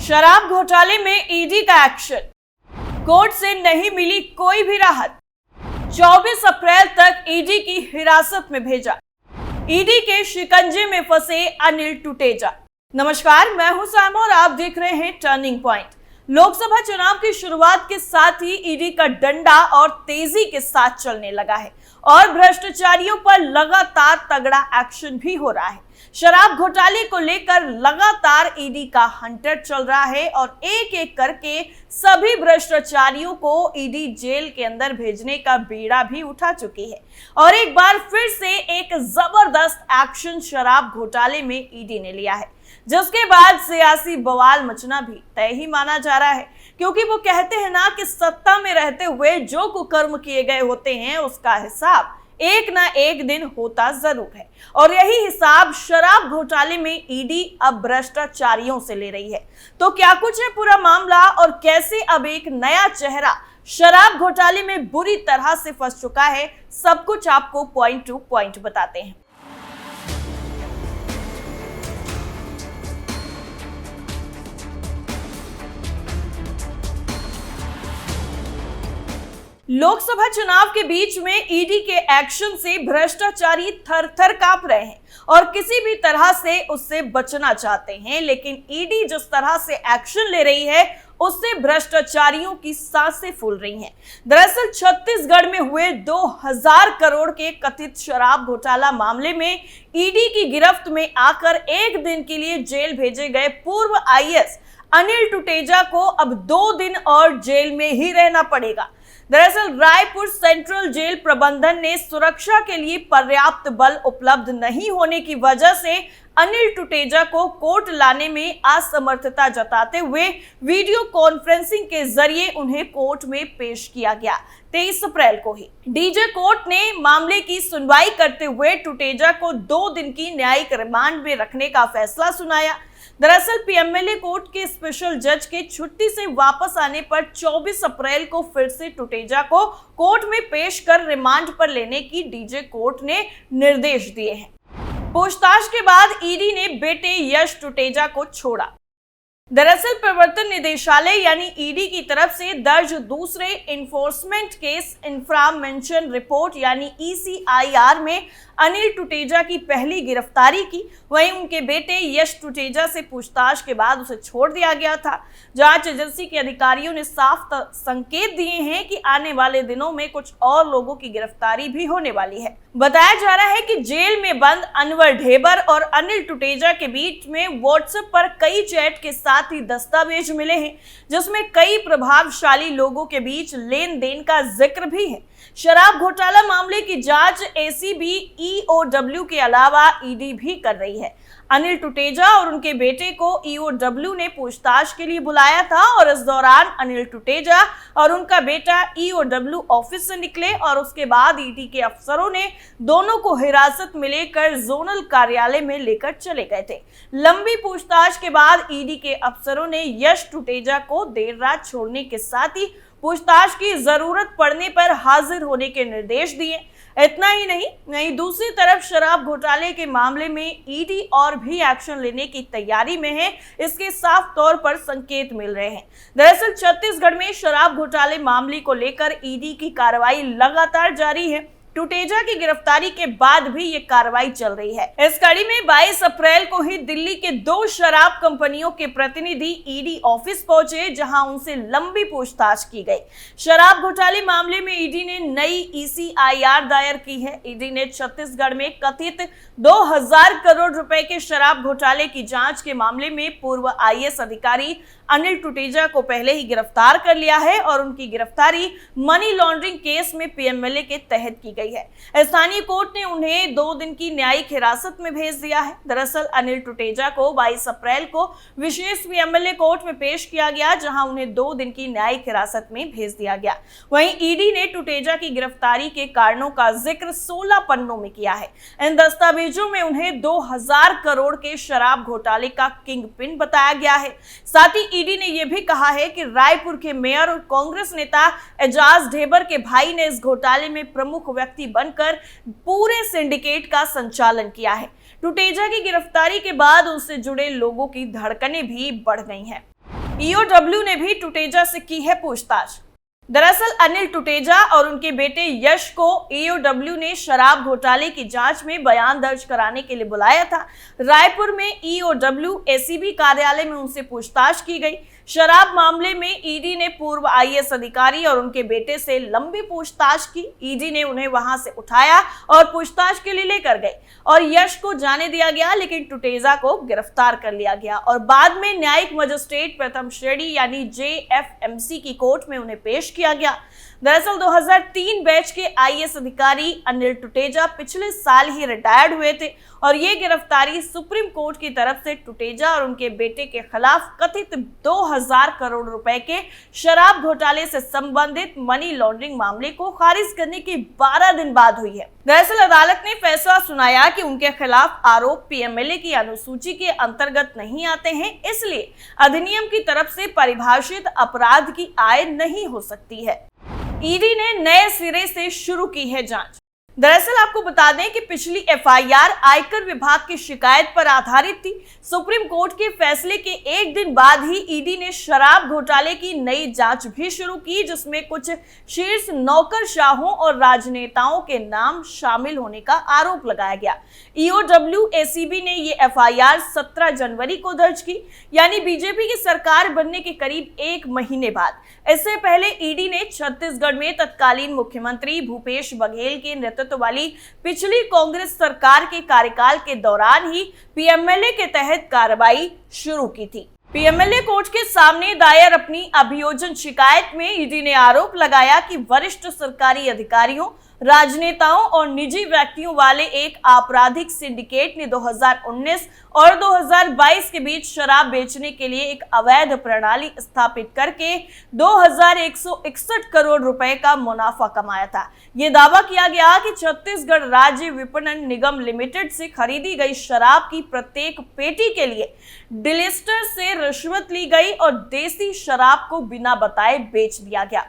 शराब घोटाले में ईडी का एक्शन, कोर्ट से नहीं मिली कोई भी राहत। 24 अप्रैल तक ईडी की हिरासत में भेजा। ईडी के शिकंजे में फंसे अनिल टुटेजा। नमस्कार, मैं हूं साइमा और आप देख रहे हैं टर्निंग पॉइंट। लोकसभा चुनाव की शुरुआत के साथ ही ईडी का डंडा और तेजी के साथ चलने लगा है और भ्रष्टाचारियों पर लगातार तगड़ा एक्शन भी हो रहा है। शराब घोटाले को लेकर लगातार ईडी का हंटर चल रहा है और एक एक करके सभी भ्रष्टाचारियों को ईडी जेल के अंदर भेजने का बीड़ा भी उठा चुकी है और एक बार फिर से एक जबरदस्त एक्शन शराब घोटाले में ईडी ने लिया है, जिसके बाद सियासी बवाल मचना भी तय ही माना जा रहा है, क्योंकि वो कहते हैं ना कि सत्ता में रहते हुए जो कुकर्म किए गए होते हैं उसका हिसाब एक ना एक दिन होता जरूर है। और यही हिसाब शराब घोटाले में ईडी अब भ्रष्टाचारियों से ले रही है। तो क्या कुछ है पूरा मामला और कैसे अब एक नया चेहरा शराब घोटाले में बुरी तरह से फंस चुका है, सब कुछ आपको पॉइंट टू पॉइंट बताते हैं। लोकसभा चुनाव के बीच में ईडी के एक्शन से भ्रष्टाचारी थर-थर कांप रहे हैं और किसी भी तरह से उससे बचना चाहते हैं, लेकिन ईडी जिस तरह से एक्शन ले रही है उससे भ्रष्टाचारियों की सांसें फूल रही हैं। दरअसल छत्तीसगढ़ में हुए 2000 करोड़ के कथित शराब घोटाला मामले में ईडी की गिरफ्त में आकर एक दिन के लिए जेल भेजे गए पूर्व आईएएस अनिल टुटेजा को अब 2 दिन और जेल में ही रहना पड़ेगा। दरअसल रायपुर सेंट्रल जेल प्रबंधन ने सुरक्षा के लिए पर्याप्त बल उपलब्ध नहीं होने की वजह से अनिल टुटेजा को कोर्ट लाने में असमर्थता जताते हुए वीडियो कॉन्फ्रेंसिंग के जरिए उन्हें कोर्ट में पेश किया गया। 23 अप्रैल को ही डीजे कोर्ट ने मामले की सुनवाई करते हुए टुटेजा को 2 दिन की न्यायिक रिमांड में रखने का फैसला सुनाया। दरअसल पीएमएलए कोर्ट के स्पेशल जज के छुट्टी से वापस आने पर 24 अप्रैल को फिर से टुटेजा को कोर्ट में पेश कर रिमांड पर लेने की डीजे कोर्ट ने निर्देश दिए हैं। पूछताछ के बाद ईडी ने बेटे यश टुटेजा को छोड़ा। दरअसल प्रवर्तन निदेशालय यानी ईडी की तरफ से दर्ज दूसरे इन्फोर्समेंट केस इंफ्रामेंशन रिपोर्ट यानी ईसीआईआर में अनिल टुटेजा की पहली गिरफ्तारी की। वहीं उनके बेटे यश टुटेजा से पूछताछ के बाद उसे छोड़ दिया गया था। जांच एजेंसी के अधिकारियों ने साफ संकेत दिए हैं कि आने वाले दिनों में कुछ और लोगों की गिरफ्तारी भी होने वाली है। बताया जा रहा है कि जेल में बंद अनवर ढेबर और अनिल टुटेजा के बीच में व्हाट्सएप पर कई चैट के साथ ही दस्तावेज मिले हैं, जिसमें कई प्रभावशाली लोगों के बीच लेन देन का जिक्र भी है। शराब घोटाला मामले की जांच एसीबी ईओडब्ल्यू के अलावा ईडी भी कर रही है। अनिल टुटेजा और उनके बेटे को ईओडब्ल्यू ने पूछताछ के लिए बुलाया था और इस दौरान अनिल टुटेजा और उनका बेटा ईओडब्ल्यू ऑफिस से निकले और उसके बाद ईडी के अफसरों ने दोनों को हिरासत में लेकर जोनल कार्यालय में लेकर चले गए थे। लंबी पूछताछ के बाद ईडी के अफसरों ने यश टुटेजा को देर रात छोड़ने के साथ ही पूछताछ की जरूरत पड़ने पर हाजिर होने के निर्देश दिए। इतना ही नहीं, दूसरी तरफ शराब घोटाले के मामले में ईडी और भी एक्शन लेने की तैयारी में है, इसके साफ तौर पर संकेत मिल रहे हैं। दरअसल छत्तीसगढ़ में शराब घोटाले मामले को लेकर ईडी की कार्रवाई लगातार जारी है। टुटेजा की गिरफ्तारी के बाद भी ये कार्रवाई चल रही है। इस कड़ी में 22 अप्रैल को ही दिल्ली के 2 शराब कंपनियों के प्रतिनिधि ईडी ऑफिस पहुंचे, जहां उनसे लंबी पूछताछ की गई। शराब घोटाले मामले में ईडी ने नई ईसीआईआर दायर की है। ईडी ने छत्तीसगढ़ में कथित 2000 करोड़ रुपए के शराब घोटाले की जांच के मामले में पूर्व आईएएस अधिकारी अनिल टुटेजा को पहले ही गिरफ्तार कर लिया है और उनकी गिरफ्तारी मनी लॉन्ड्रिंग केस में पीएमएलए के तहत की गई है। स्थानीय कोर्ट ने उन्हें 2 दिन की न्यायिक हिरासत में भेज दिया है। दरअसल अनिल टुटेजा को 22 अप्रैल को विशेष पीएमएलए कोर्ट में पेश किया गया, जहां उन्हें 2 दिन की न्यायिक हिरासत में भेज दिया गया। वहीं ईडी ने टुटेजा की गिरफ्तारी के कारणों का जिक्र 16 पन्नों में किया है। इन दस्तावेजों में उन्हें 2000 करोड़ के शराब घोटाले का किंग पिन बताया गया है। साथ ही ईडी ने यह भी कहा है कि रायपुर के मेयर और कांग्रेस नेता एजाज ढेबर के भाई ने इस घोटाले में प्रमुख व्यक्ति बनकर पूरे सिंडिकेट का संचालन किया है। टुटेजा की गिरफ्तारी के बाद उनसे जुड़े लोगों की धड़कनें भी बढ़ गई हैं। ईओडब्ल्यू ने भी टुटेजा से की है पूछताछ। दरअसल अनिल टुटेजा और उनके बेटे यश को ईओडब्ल्यू ने शराब घोटाले की जांच में बयान दर्ज कराने के लिए बुलाया था। रायपुर में ईओडब्ल्यू एसीबी कार्यालय में उनसे पूछताछ की गई। शराब मामले में ईडी ने पूर्व आईएएस अधिकारी और उनके बेटे से लंबी पूछताछ की। ईडी ने उन्हें वहां से उठाया और पूछताछ के लिए लेकर गए और यश को जाने दिया गया, लेकिन टुटेजा को गिरफ्तार कर लिया गया और बाद में न्यायिक मजिस्ट्रेट प्रथम श्रेणी यानी जेएफएमसी की कोर्ट में उन्हें पेश किया गया। दरअसल 2003 बैच के आईएएस अधिकारी अनिल टुटेजा पिछले साल ही रिटायर्ड हुए थे और ये गिरफ्तारी सुप्रीम कोर्ट की तरफ से टुटेजा और उनके बेटे के खिलाफ कथित 2000 करोड़ रुपए के शराब घोटाले से संबंधित मनी लॉन्ड्रिंग मामले को खारिज करने के 12 दिन बाद हुई है। दरअसल अदालत ने फैसला सुनाया कि उनके खिलाफ आरोप पीएमएलए की अनुसूची के अंतर्गत नहीं आते हैं, इसलिए अधिनियम की तरफ से परिभाषित अपराध की आय नहीं हो सकती है। ईडी ने नए सिरे से शुरू की है जांच। दरअसल आपको बता दें कि पिछली एफआईआर आयकर विभाग की शिकायत पर आधारित थी। सुप्रीम कोर्ट के फैसले के एक दिन बाद ही ईडी ने शराब घोटाले की नई जांच भी शुरू की, जिसमें कुछ शीर्ष नौकरशाहों और राजनेताओं के नाम शामिल होने का आरोप लगाया गया। ईओडब्ल्यू एसीबी ने ये एफआईआर 17 जनवरी को दर्ज की, यानी बीजेपी की सरकार बनने के करीब एक महीने बाद। इससे पहले ईडी ने छत्तीसगढ़ में तत्कालीन मुख्यमंत्री भूपेश बघेल के नेतृत्व वाली पिछली कांग्रेस सरकार के कार्यकाल के दौरान ही पीएमएलए के तहत कार्रवाई शुरू की थी। पीएमएलए कोर्ट के सामने दायर अपनी अभियोजन शिकायत में ईडी ने आरोप लगाया कि वरिष्ठ सरकारी अधिकारियों, राजनेताओं और निजी व्यक्तियों वाले एक आपराधिक सिंडिकेट ने 2019 और 2022 के बीच शराब बेचने के लिए एक अवैध प्रणाली स्थापित करके 2161 करोड़ रुपए का मुनाफा कमाया था। ये दावा किया गया कि छत्तीसगढ़ राज्य विपणन निगम लिमिटेड से खरीदी गई शराब की प्रत्येक पेटी के लिए डिलिस्टर से रिश्वत ली गई और देसी शराब को बिना बताए बेच दिया गया।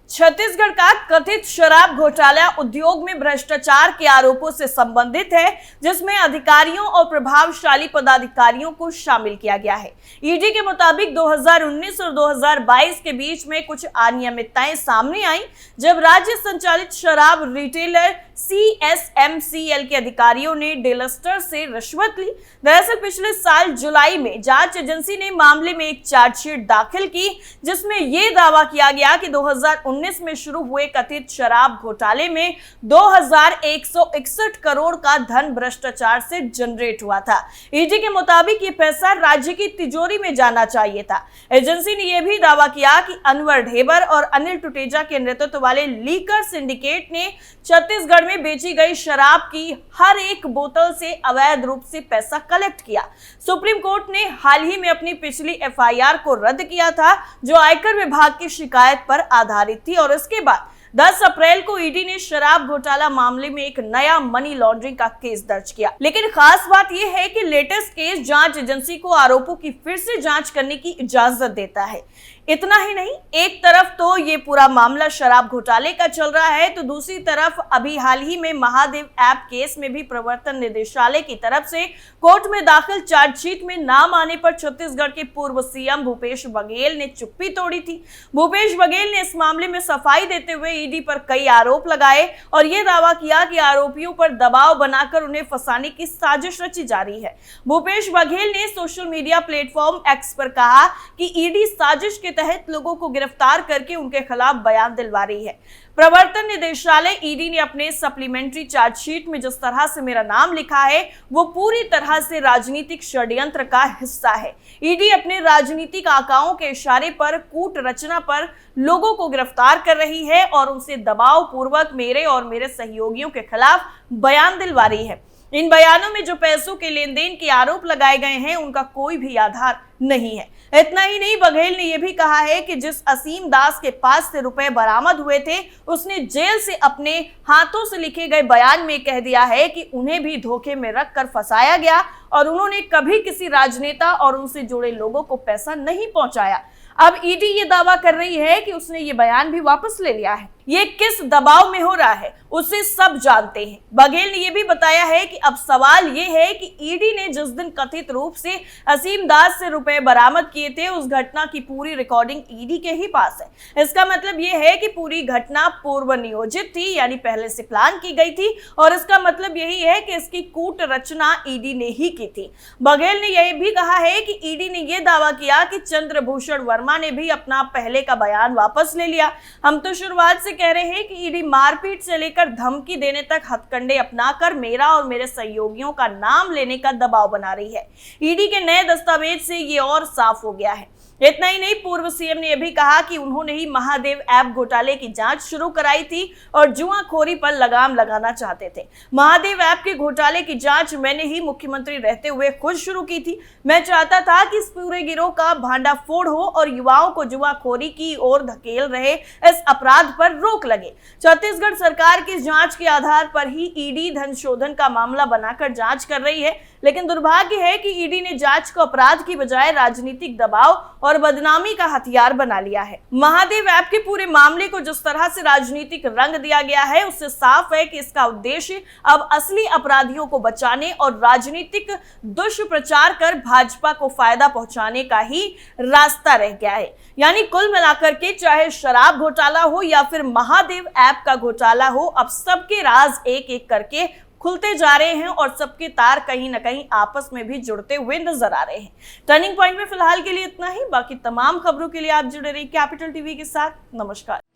छत्तीसगढ़ का कथित शराब घोटाला उद्योग में भ्रष्टाचार के आरोपों से संबंधित है, जिसमें अधिकारियों और प्रभावशाली पदाधिकारियों को शामिल किया गया है। ईडी के मुताबिक 2019 और 2022 के बीच में कुछ अनियमितताएं सामने आई, जब राज्य संचालित शराब रिटेलर सीएसएमसीएल के अधिकारियों ने डिलिस्टर से रिश्वत ली। दरअसल पिछले साल जुलाई में जांच एजेंसी ने मामले में एक चार्जशीट दाखिल की, जिसमें यह दावा किया गया कि 2019 में शुरू हुए कथित शराब घोटाले में 2161 करोड़ का धन भ्रष्टाचार से जनरेट हुआ था। ईडी के मुताबिक ये पैसा राज्य की तिजोरी में जाना चाहिए था। एजेंसी ने यह भी दावा किया कि अनवर ढेबर और अनिल टुटेजा के नेतृत्व वाले लीकर सिंडिकेट ने छत्तीसगढ़ में बेची गई शराब की हर एक बोतल से अवैध रूप से पैसा कलेक्ट किया। सुप्रीम कोर्ट ने हाल ही में अपनी पिछली एफआईआर को रद्द किया था, जो आयकर विभाग की शिकायत पर आधारित थी, और इसके बाद 10 अप्रैल को ईडी ने शराब घोटाला मामले में एक नया मनी लॉन्ड्रिंग का केस दर्ज किया। लेकिन खास बात यह है कि लेटेस्ट केस जांच एजेंसी को आरोपों की फिर से जांच करने की इजाजत देता है। इतना ही नहीं, एक तरफ तो ये पूरा मामला शराब घोटाले का चल रहा है, तो दूसरी तरफ अभी हाल ही में महादेव ऐप केस में भी प्रवर्तन निदेशालय की तरफ से कोर्ट में दाखिल चार्जशीट में नाम आने पर छत्तीसगढ़ के पूर्व सीएम भूपेश बघेल ने चुप्पी तोड़ी थी। भूपेश बघेल ने इस मामले में सफाई देते हुए ईडी पर कई आरोप लगाए और ये दावा किया कि आरोपियों पर दबाव बनाकर उन्हें फंसाने की साजिश रची जा रही है। भूपेश बघेल ने सोशल मीडिया प्लेटफॉर्म एक्स पर कहा कि ईडी साजिश के तहत लोगों को गिरफ्तार करके उनके खिलाफ बयान दिलवा रही है। प्रवर्तन निदेशालय ईडी ने अपने सप्लीमेंट्री चार्जशीट में जिस तरह से मेरा नाम लिखा है, वो पूरी तरह से राजनीतिक षड्यंत्र का हिस्सा है। ईडी अपने राजनीतिक आकाओं के इशारे पर कूट रचना पर लोगों को गिरफ्तार कर रही है और उनसे दबाव पूर्वक मेरे और मेरे सहयोगियों के खिलाफ बयान दिलवा रही है। इन बयानों में जो पैसों के लेन देन के आरोप लगाए गए हैं, उनका कोई भी आधार नहीं है। इतना ही नहीं, बघेल ने यह भी कहा है कि जिस असीम दास के पास से रुपए बरामद हुए थे, उसने जेल से अपने हाथों से लिखे गए बयान में कह दिया है कि उन्हें भी धोखे में रखकर फंसाया गया और उन्होंने कभी किसी राजनेता और उनसे जुड़े लोगों को पैसा नहीं पहुंचाया। अब ईडी ये दावा कर रही है कि उसने ये बयान भी वापस ले लिया है। ये किस दबाव में हो रहा है उसे सब जानते हैं। बघेल ने यह भी बताया है कि अब सवाल ये है कि ईडी ने जिस दिन कथित रूप से असीम दास से रुपए बरामद किए थे उस घटना की पूरी रिकॉर्डिंग ईडी के ही पास है। इसका मतलब यह है कि पूरी घटना पूर्व नियोजित थी, यानी पहले से प्लान की गई थी, और इसका मतलब यही है कि इसकी कूट रचना ईडी ने ही की थी। बघेल ने यह भी कहा है कि ईडी ने यह दावा किया कि चंद्रभूषण वर्मा ने भी अपना पहले का बयान वापस ले लिया। हम तो शुरुआत से कह रहे हैं कि ईडी मारपीट से लेकर धमकी देने तक हथकंडे अपनाकर मेरा और मेरे सहयोगियों का नाम लेने का दबाव बना रही है। ईडी के नए दस्तावेज से ये और साफ हो गया है। इतना ही नहीं, पूर्व सीएम ने यह भी कहा कि उन्होंने ही महादेव ऐप घोटाले की जांच शुरू कराई थी और जुआखोरी पर लगाम लगाना चाहते थे। महादेव ऐप के घोटाले की जांच मैंने ही मुख्यमंत्री रहते हुए खुद शुरू की थी। मैं चाहता था कि इस पूरे गिरोह का भांडाफोड़ हो और युवाओं को जुआखोरी की ओर धकेल रहे इस अपराध पर रोक लगे। छत्तीसगढ़ सरकार की जांच के आधार पर ही ईडी धन शोधन का मामला बनाकर जांच कर रही है, लेकिन दुर्भाग्य है कि ईडी ने जांच को अपराध की बजाय राजनीतिक दबाव और बदनामी का हथियार बना लिया है। महादेव ऐप के पूरे मामले को जिस तरह से राजनीतिक रंग दिया गया है उससे साफ है कि इसका उद्देश्य अब असली अपराधियों को बचाने और राजनीतिक दुष्प्रचार कर भाजपा को फायदा पहुंचाने का ही रास्ता रह गया है। यानी कुल मिलाकर के चाहे शराब घोटाला हो या फिर महादेव ऐप का घोटाला हो, अब सबके राज एक एक करके खुलते जा रहे हैं और सबके तार कहीं ना कहीं आपस में भी जुड़ते हुए नजर आ रहे हैं। टर्निंग पॉइंट में फिलहाल के लिए इतना ही। बाकी तमाम खबरों के लिए आप जुड़े रहिए कैपिटल टीवी के साथ। नमस्कार।